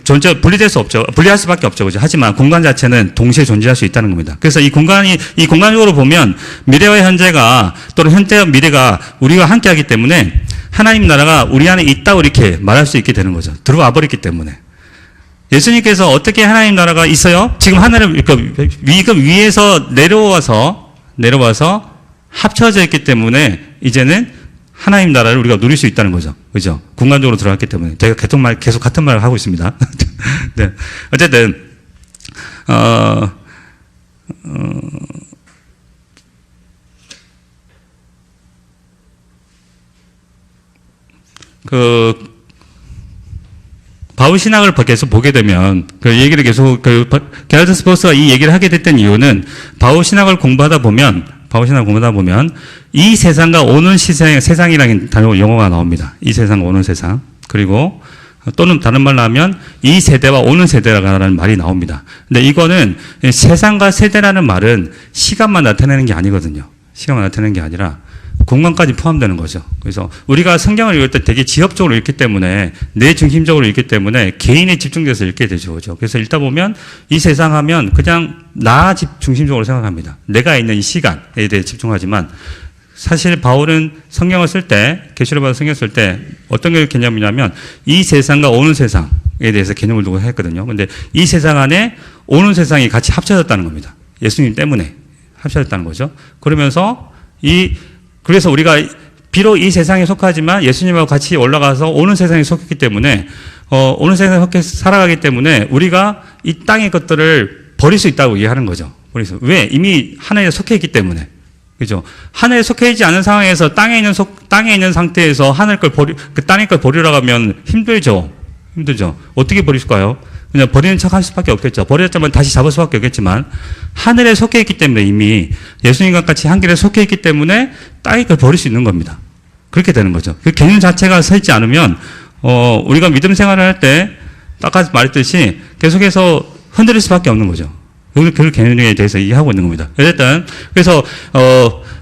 분리될 수 없죠. 분리할 수밖에 없죠. 그죠? 하지만 공간 자체는 동시에 존재할 수 있다는 겁니다. 그래서 이 공간적으로 보면, 미래와 현재가, 또는 현재와 미래가 우리와 함께 하기 때문에, 하나님 나라가 우리 안에 있다고 이렇게 말할 수 있게 되는 거죠. 들어와 버렸기 때문에. 예수님께서 어떻게 하나님 나라가 있어요? 지금 하늘을, 위에서 내려와서 합쳐져 있기 때문에 이제는 하나님 나라를 우리가 누릴 수 있다는 거죠. 그죠? 공간적으로 들어갔기 때문에. 제가 계속 같은 말을 하고 있습니다. 네. 어쨌든, 바울 신학을 계속 보게 되면 그 얘기를 계속 게르트 토스가 이 얘기를 하게 됐던 이유는 바울 신학을 공부하다 보면 이 세상과 오는 세상이라는 단어 용어가 나옵니다. 이 세상과 오는 세상. 그리고 또는 다른 말로 하면 이 세대와 오는 세대라는 말이 나옵니다. 근데 이거는 세상과 세대라는 말은 시간만 나타내는 게 아니거든요. 시간만 나타내는 게 아니라 공간까지 포함되는 거죠. 그래서 우리가 성경을 읽을 때 되게 지엽적으로 읽기 때문에 내 중심적으로 읽기 때문에 개인에 집중돼서 읽게 되죠. 그죠? 그래서 읽다 보면 이 세상 하면 그냥 나 중심적으로 생각합니다. 내가 있는 이 시간에 대해 집중하지만 사실 바울은 성경을 쓸 때, 계시록을 성경 쓸 때 어떤 게 개념이냐면 이 세상과 오는 세상에 대해서 개념을 두고 했거든요. 근데 이 세상 안에 오는 세상이 같이 합쳐졌다는 겁니다. 예수님 때문에 합쳐졌다는 거죠. 그러면서 그래서 우리가 비록 이 세상에 속하지만 예수님하고 같이 올라가서 오는 세상에 속했기 때문에 오는 세상에 속해 살아가기 때문에 우리가 이 땅의 것들을 버릴 수 있다고 이해하는 거죠. 그래서 왜? 이미 하나님에 속해 있기 때문에. 그죠? 하늘에 속해 있지 않은 상황에서 땅에 있는 상태에서 그 땅의 걸 버리러 가면 힘들죠. 어떻게 버릴까요? 그냥 버리는 척 할 수밖에 없겠죠. 버렸자면 다시 잡을 수밖에 없겠지만, 하늘에 속해 있기 때문에 이미 예수님과 같이 한 길에 속해 있기 때문에 땅의 걸 버릴 수 있는 겁니다. 그렇게 되는 거죠. 그 개념 자체가 서 있지 않으면, 우리가 믿음 생활을 할 때, 아까 말했듯이 계속해서 흔들릴 수밖에 없는 거죠. 그 개념에 대해서 이해하고 있는 겁니다. 어쨌든, 그래서,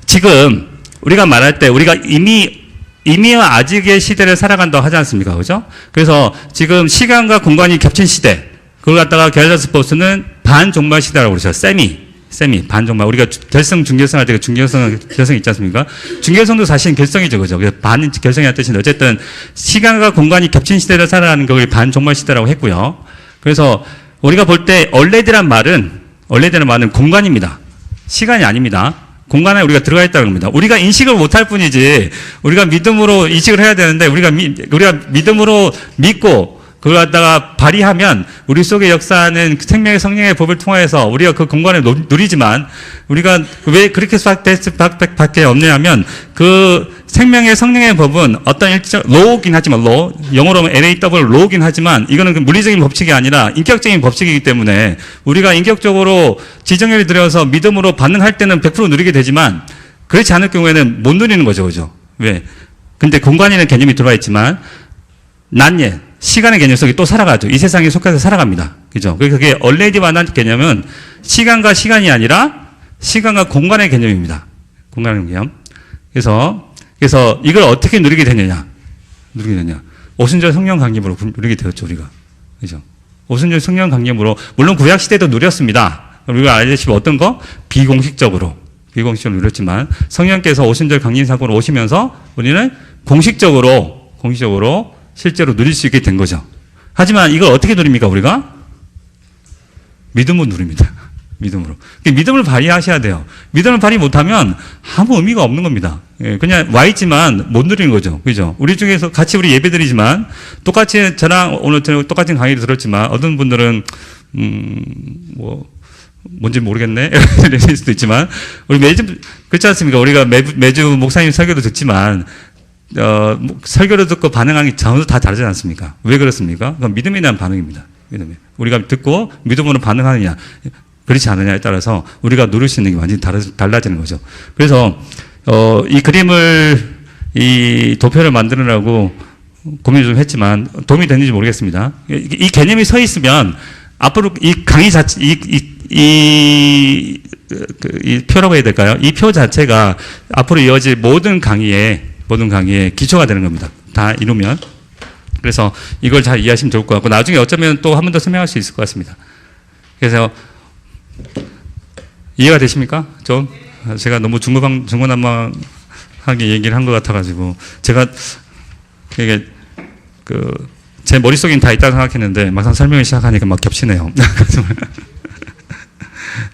지금 우리가 말할 때 우리가 이미와 아직의 시대를 살아간다고 하지 않습니까? 그죠? 그래서 지금 시간과 공간이 겹친 시대, 그걸 갖다가 갤러스 포스는 반종말 시대라고 그러죠. 세미, 반종말. 우리가 결성, 중결성 할 때 결성 있지 않습니까? 중결성도 사실 결성이죠. 그죠? 반 결성이라는 뜻인데, 어쨌든 시간과 공간이 겹친 시대를 살아가는 걸 반종말 시대라고 했고요. 그래서 우리가 볼 때 얼레디란 말은 공간입니다. 시간이 아닙니다. 공간에 우리가 들어가 있다는 겁니다. 우리가 인식을 못할 뿐이지, 우리가 믿음으로 인식을 해야 되는데, 우리가 믿음으로 믿고, 그걸 갖다가 발휘하면, 우리 속에 역사하는 생명의 성령의 법을 통해서 우리가 그 공간을 누리지만, 우리가 왜 그렇게 밖에 없냐면, 그 생명의 성령의 법은 어떤 로우긴 하지만, 영어로 LAW 로우긴 하지만, 이거는 그 물리적인 법칙이 아니라 인격적인 법칙이기 때문에, 우리가 인격적으로 지정을 들여서 믿음으로 반응할 때는 100% 누리게 되지만, 그렇지 않을 경우에는 못 누리는 거죠. 그죠? 왜? 근데 공간에는 개념이 들어와 있지만, 시간의 개념 속에 또 살아가죠. 이 세상에 속해서 살아갑니다. 그죠? 그게 얼레디와 난 개념은 시간과 시간이 아니라 시간과 공간의 개념입니다. 공간의 개념. 그래서 이걸 어떻게 누리게 되느냐. 오순절 성령 강림으로 누리게 되었죠, 우리가. 그죠? 오순절 성령 강림으로, 물론 구약 시대도 누렸습니다. 우리가 알다시피 어떤 거? 비공식적으로 누렸지만, 성령께서 오순절 강림 사고로 오시면서 우리는 공식적으로 실제로 누릴 수 있게 된 거죠. 하지만 이걸 어떻게 누립니까, 우리가? 믿음으로 누립니다. 믿음을 발휘하셔야 돼요. 믿음을 발휘 못하면 아무 의미가 없는 겁니다. 그냥 와 있지만 못 누리는 거죠. 그죠? 우리 중에서 같이 우리 예배 드리지만, 똑같이 저랑 오늘 똑같은 강의를 들었지만, 어떤 분들은, 뭔지 모르겠네. 이럴 수도 있지만, 우리 그렇지 않습니까? 우리가 매주 목사님 설교도 듣지만, 설교를 듣고 반응하는 게 전부 다 다르지 않습니까? 왜 그렇습니까? 그건 믿음에 대한 반응입니다. 우리가 듣고 믿음으로 반응하느냐, 그렇지 않느냐에 따라서 우리가 누릴 수 있는 게 완전히 달라지는 거죠. 그래서, 이 도표를 만드느라고 고민을 좀 했지만 도움이 됐는지 모르겠습니다. 이 개념이 서 있으면 앞으로 이 강의 자체, 이 표라고 해야 될까요? 이 표 자체가 앞으로 이어질 모든 강의에 기초가 되는 겁니다. 다 이루면. 그래서 이걸 잘 이해하시면 좋을 것 같고, 나중에 어쩌면 또 한 번 더 설명할 수 있을 것 같습니다. 그래서, 이해가 되십니까? 좀? 제가 너무 중구난방하게 얘기를 한 것 같아가지고, 제가, 제 머릿속엔 다 있다고 생각했는데, 막상 설명을 시작하니까 막 겹치네요.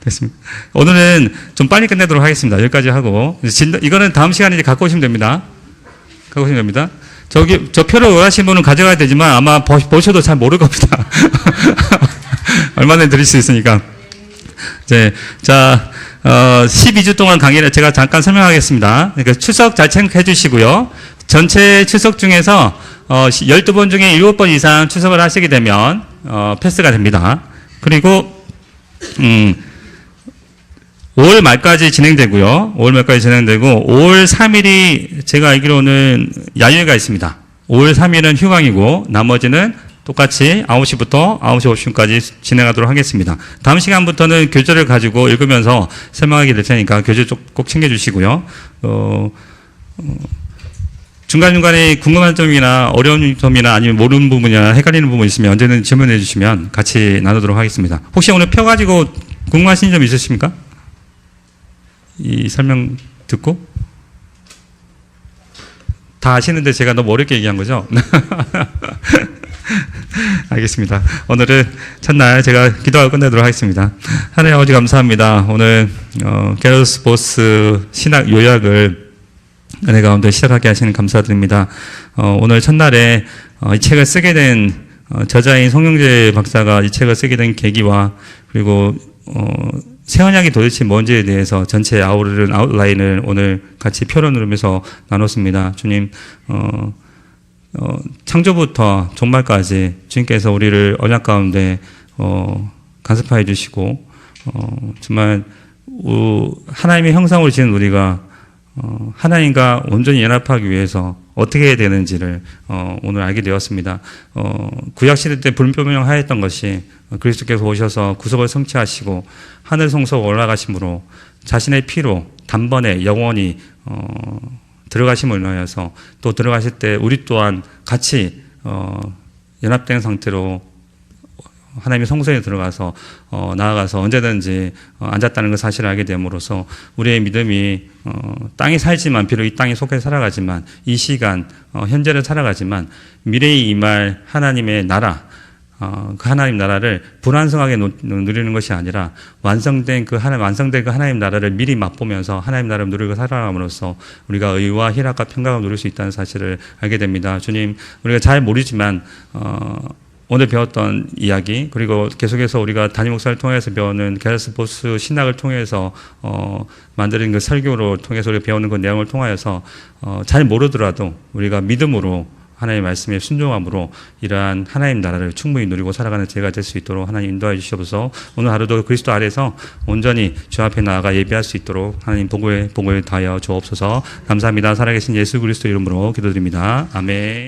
됐습니다. 오늘은 좀 빨리 끝내도록 하겠습니다. 여기까지 하고, 이거는 다음 시간에 이제 갖고 오시면 됩니다. 저 표를 원하시는 분은 가져가야 되지만 아마 보셔도 잘 모를 겁니다. 얼마나 드릴 수 있으니까. 12주 동안 강의를 제가 잠깐 설명하겠습니다. 그러니까 추석 잘 체크해 주시고요. 전체 추석 중에서 12번 중에 7번 이상 추석을 하시게 되면 패스가 됩니다. 그리고 5월 말까지 진행되고요. 5월 3일이 제가 알기로는 야유회가 있습니다. 5월 3일은 휴강이고 나머지는 똑같이 9시부터 9시 50분까지 진행하도록 하겠습니다. 다음 시간부터는 교재를 가지고 읽으면서 설명하게 될 테니까 교재 꼭 챙겨주시고요. 중간중간에 궁금한 점이나 어려운 점이나 아니면 모르는 부분이나 헷갈리는 부분 있으면 언제든 질문해 주시면 같이 나누도록 하겠습니다. 혹시 오늘 표 가지고 궁금하신 점 있으십니까? 이 설명 듣고? 다 아시는데 제가 너무 어렵게 얘기한 거죠? 알겠습니다. 오늘은 첫날 제가 기도하고 끝내도록 하겠습니다. 하나님 아버지 감사합니다. 오늘 게르스 보스 신학 요약을 은혜 가운데 시작하게 하시는 감사드립니다. 오늘 첫날에 이 책을 쓰게 된 저자인 송영재 박사가 이 책을 쓰게 된 계기와 그리고 새 언약이 도대체 뭔지에 대해서 전체 아웃라인을 오늘 같이 표현을 하면서 나눴습니다. 주님, 창조부터 종말까지 주님께서 우리를 언약 가운데 간섭하여 주시고 정말 하나님의 형상으로 지은 우리가 하나님과 온전히 연합하기 위해서 어떻게 해야 되는지를 오늘 알게 되었습니다. 구약시대 때 불분명하였던 것이 그리스도께서 오셔서 구속을 성취하시고 하늘 성소에 올라가심으로 자신의 피로 단번에 영원히 들어가심을 인하여서 또 들어가실 때 우리 또한 같이 연합된 상태로 하나님의 성소에 들어가서 나아가서 언제든지 앉았다는 그 사실을 알게 됨으로써 우리의 믿음이 땅에 살지만 비록 이 땅에 속해 살아가지만 이 시간 현재를 살아가지만 미래에 임할 하나님의 나라 그 하나님 나라를 불완성하게 누리는 것이 아니라 완성된 그 하나님 나라를 미리 맛보면서 하나님 나라를 누리고 살아감으로써 우리가 의와 희락과 평강을 누릴 수 있다는 사실을 알게 됩니다. 주님, 우리가 잘 모르지만 오늘 배웠던 이야기 그리고 계속해서 우리가 담임 목사를 통해서 배우는 게르스 보스 신학을 통해서 만드는 그 설교로 통해서 우리가 배우는 그 내용을 통하여서 잘 모르더라도 우리가 믿음으로 하나님의 말씀에 순종함으로 이러한 하나님 나라를 충분히 누리고 살아가는 제가 될 수 있도록 하나님 인도해 주시옵소서. 오늘 하루도 그리스도 아래서 온전히 주 앞에 나아가 예배할 수 있도록 하나님 복을 다하여 주옵소서. 감사합니다. 살아계신 예수 그리스도 이름으로 기도드립니다. 아멘.